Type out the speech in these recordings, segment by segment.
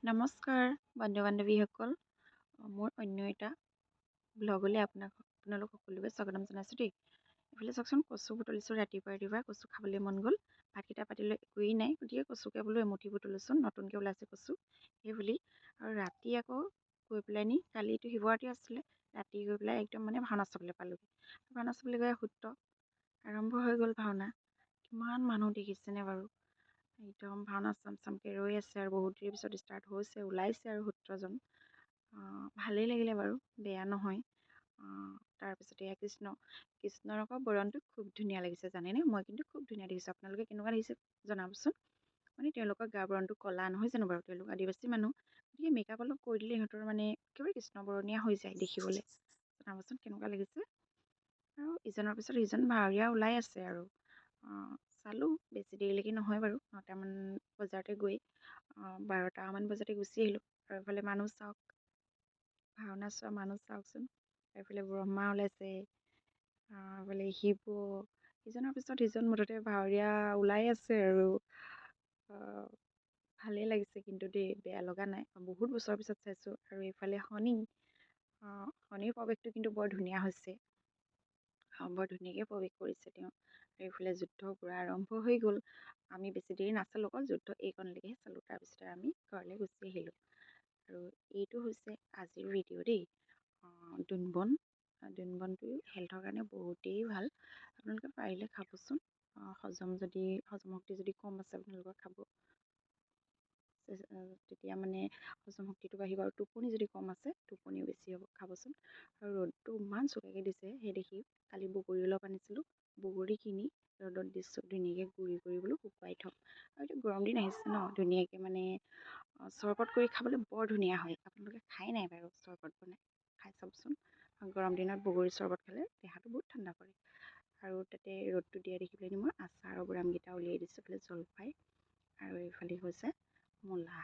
নমস্কাৰ বন্ধু বান্ধৱীসকল। মোৰ অন্য এটা ব্লগলৈ আপোনালোক সকলোকে স্বাগতম জনাইছোঁ দেই। এইফালে চাওকচোন, কচু বুটলিছোঁ। ৰাতিপুৱা কচু খাবলৈ মন গ'ল। ভাতকেইটা পাতিলৈ একোৱেই নাই, গতিকে কচুকে বোলো এমুঠি বুটলিচোন, নতুনকৈ ওলাইছে কচু সেই বুলি। আৰু ৰাতি আকৌ গৈ পেলাই কালিতো শিৱৰাত্ৰি আছিলে, ৰাতি গৈ পেলাই একদম ভাওনা চাবলৈ পালোঁগৈ। ভাওনা চাবলৈ গৈ সূত্ৰ আৰম্ভ হৈ গ'ল। ভাওনা কিমান মানুহ দেখিছেনে বাৰু। একদম ভাওনা চামকে ৰৈ আছে আৰু বহুত দেৰি পিছত ষ্টাৰ্ট হৈছে, ওলাইছে আৰু সূত্ৰজন। ভালেই লাগিলে বাৰু, বেয়া নহয়। তাৰপিছতে এয়া কৃষ্ণৰ আকৌ বৰণটো খুব ধুনীয়া লাগিছে জানেনে। মই কিন্তু খুব ধুনীয়া দেখিছোঁ। আপোনালোকে কেনেকুৱা দেখিছে জনাবচোন। তেওঁলোকৰ গা বৰণটো ক'লা নহয় জানো বাৰু, তেওঁলোক আদিবাসী মানুহ, গতিকে মেকআপ অলপ কৰি দিলে সিহঁতৰ একেবাৰে কৃষ্ণবৰণীয়া হৈ যায় দেখিবলৈ। জনাবচোন কেনেকুৱা লাগিছে। আৰু ইজনৰ পিছত সিজন ভাৱৰীয়া ওলাই আছে আৰু চালোঁ। বেছি দেৰিলৈকে নহয় বাৰু, 9টামান বজাতে গৈ 12টামান বজাতে গুচি আহিলোঁ। আৰু এইফালে মানুহ চাওক, ভাওনা চোৱা মানুহ চাওকচোন। এইফালে ব্ৰহ্মা ওলাইছে, এইফালে শিৱ, ইজনৰ পিছত সিজন মুঠতে ভাৱৰীয়া ওলাই আছে আৰু ভালেই লাগিছে কিন্তু দেই, বেয়া লগা নাই। বহুত বছৰৰ পিছত চাইছোঁ। আৰু এইফালে শনিৰ প্ৰৱেশটো কিন্তু বৰ ধুনীয়া হৈছে, বৰ ধুনীয়াকৈ প্ৰৱেশ কৰিছে তেওঁ। আৰু এইফালে যুদ্ধ পুৰা আৰম্ভ হৈ গ'ল। আমি বেছি দেৰি নাচালোঁ, অকল যুদ্ধ এইকণলৈকেহে চালোঁ। তাৰপিছতে আমি ঘৰলৈ গুচি আহিলোঁ। আৰু এইটো হৈছে আজিৰ ভিডিঅ' দেই। দোনবনটো হেল্থৰ কাৰণে বহুতেই ভাল। আপোনালোকে পাৰিলে খাবচোন। হজম শক্তি যদি কম আছে আপোনালোকৰ খাব, তেতিয়া হজম শক্তিটো বাঢ়িব। আৰু টোপনি যদি কম আছে, টোপনিও বেছি হ'ব, খাবচোন। আৰু ৰ'দটো ইমান চোকাকৈ দিছে, সেই দেখি কালি বগৰী অলপ আনিছিলোঁ, বগৰী কিনি ৰ'দত দিছোঁ, ধুনীয়াকৈ গুড়ি কৰি বোলো শুকুৱাই থওঁ। আৰু এতিয়া গৰম দিন আহিছে ন, ধুনীয়াকৈ চৰবত কৰি খাবলৈ বৰ ধুনীয়া হয়। আপোনালোকে খাই নাই বাৰু চৰবত বনাই? খাই চাবচোন। গৰম দিনত বগৰী চৰবত খালে দেহাটো বহুত ঠাণ্ডা পৰে। আৰু তাতে ৰ'দটো দিয়া দেখি পেলাই মই আচাৰৰ বৈয়ামকেইটা উলিয়াই দিছোঁ। এইফালে জলফাই আৰু এইফালে হৈছে মূলা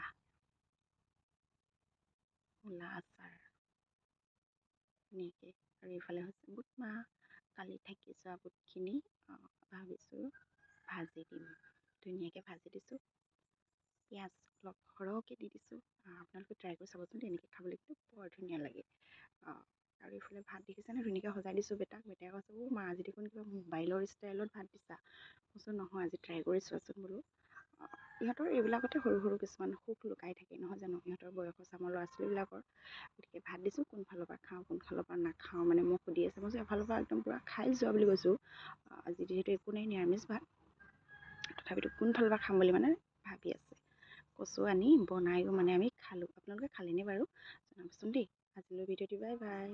আচাৰ ধুনীয়াকৈ। আৰু এইফালে হৈছে বুট মাহ, কালি থাকি যোৱা বুটখিনি ভাবিছোঁ ভাজি দিম। ধুনীয়াকৈ ভাজি দিছোঁ, পিঁয়াজ অলপ সৰহকৈ দি দিছোঁ। আপোনালোকে ট্ৰাই কৰি চাবচোন, তেনেকৈ খাবলৈ কিন্তু বৰ ধুনীয়া লাগে। আৰু এইফালে ভাত দেখিছেনে, ধুনীয়াকৈ সজাই দিছোঁ। বেটাই কৈছে, মা আজি দেখোন কিবা মোবাইলৰ ষ্টাইলত ভাত দিছা। কৈছোঁ নহয়, আজি ট্ৰাই কৰি চোৱাচোন বোলো। ইহঁতৰ এইবিলাকতে সৰু কিছুমান সুখ লুকাই থাকে নহয় জানো, ইহঁতৰ বয়সৰ চামৰ ল'ৰা ছোৱালীবিলাকৰ। গতিকে ভাত দিছোঁ, কোনফালৰ পৰা খাওঁ কোনফালৰ পৰা নাখাওঁ মোক সুধি আছে। মই এফালৰ পৰা একদম পূৰা খাই যোৱা বুলি কৈছোঁ। আজি যিহেতু একো নাই, নিৰামিষ ভাত, তথাপিতো কোনফালৰ পৰা খাম বুলি ভাবি আছে। কচু আনি বনায়ো আমি খালোঁ। আপোনালোকে খালেনে বাৰু জনাবচোন দেই। আজিলৈ ভিডিঅ'টি বাই বাই।